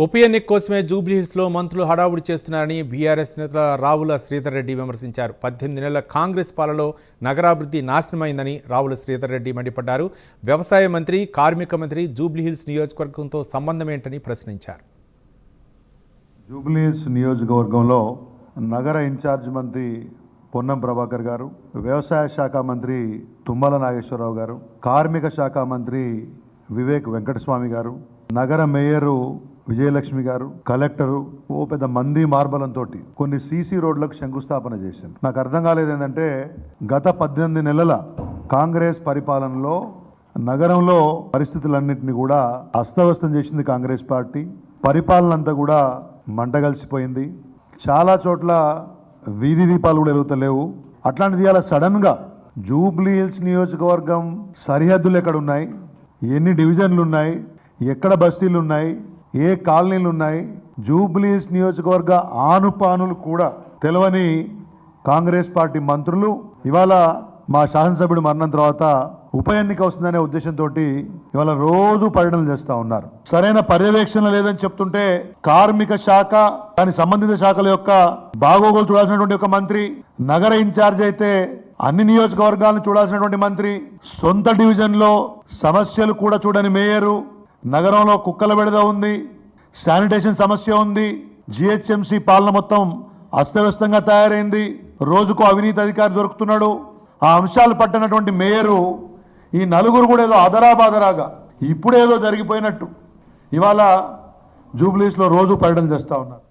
ఉప ఎన్నిక కోసమే జూబ్లీహిల్స్లో మంత్రులు హడావుడి చేస్తున్నారని బీఆర్ఎస్ నేత రావుల శ్రీధర్ రెడ్డి విమర్శించారు. 18 నెలల కాంగ్రెస్ పాలనలో నగరాభివృద్ధి నాశనమైందని రావుల శ్రీధర్ రెడ్డి మండిపడ్డారు. వ్యవసాయ మంత్రి, కార్మిక మంత్రి జూబ్లీహిల్స్ నియోజకవర్గంతో సంబంధం ఏంటని ప్రశ్నించారు. జూబ్లీహిల్స్ నియోజకవర్గంలో నగర ఇన్ఛార్జ్ మంత్రి పొన్నం ప్రభాకర్ గారు, వ్యవసాయ శాఖ మంత్రి తుమ్మల నాగేశ్వరరావు గారు, కార్మిక శాఖ మంత్రి వివేక్ వెంకటస్వామి గారు, నగర మేయరు విజయలక్ష్మి గారు, కలెక్టరు ఓ పెద్ద మంది మార్బలంతో కొన్ని సీసీ రోడ్లకు శంకుస్థాపన చేసింది. నాకు అర్థం కాలేదు ఏంటంటే గత 18 నెలల కాంగ్రెస్ పరిపాలనలో నగరంలో పరిస్థితులన్నింటినీ కూడా అస్తవ్యస్తం చేసింది కాంగ్రెస్ పార్టీ. పరిపాలన అంతా కూడా మంటగలిసిపోయింది. చాలా చోట్ల వీధి దీపాలు కూడా వెలుగుతలేవు. అట్లాంటిది అలా సడన్గా జూబ్లీహిల్స్ నియోజకవర్గం సరిహద్దులు ఎక్కడ ఉన్నాయి, ఎన్ని డివిజన్లు ఉన్నాయి, ఎక్కడ బస్తీలు ఉన్నాయి, ఏ కాలనీలు ఉన్నాయి, జూబ్లీహిల్స్ నియోజకవర్గ ఆనుపానులు కూడా తెలవని కాంగ్రెస్ పార్టీ మంత్రులు ఇవాళ మా శాసనసభ్యుడు మరణం తర్వాత ఉప ఎన్నిక వస్తుందనే ఉద్దేశంతో ఇవాళ రోజు పర్యటనలు చేస్తూ ఉన్నారు. సరైన పర్యవేక్షణ లేదని చెప్తుంటే కార్మిక శాఖ, దాని సంబంధిత శాఖల యొక్క బాగోగులు చూడాల్సినటువంటి ఒక మంత్రి, నగర ఇన్ఛార్జ్ అయితే అన్ని నియోజకవర్గాలను చూడాల్సినటువంటి మంత్రి, సొంత డివిజన్లో సమస్యలు కూడా చూడని మేయరు, నగరంలో కుక్కల బెడద ఉంది, శానిటేషన్ సమస్య ఉంది, జిహెచ్ఎంసీ పాలన మొత్తం అస్తవ్యస్తంగా తయారైంది, రోజుకు అవినీతి అధికారి దొరుకుతున్నాడు. ఆ అంశాలు పట్టినటువంటి మేయరు ఈ నలుగురు కూడా ఏదో అదరాబాదరాగా ఇప్పుడేదో జరిగిపోయినట్టు ఇవాళ జూబ్లీహిల్స్లో రోజు పర్యటన చేస్తూ ఉన్నారు.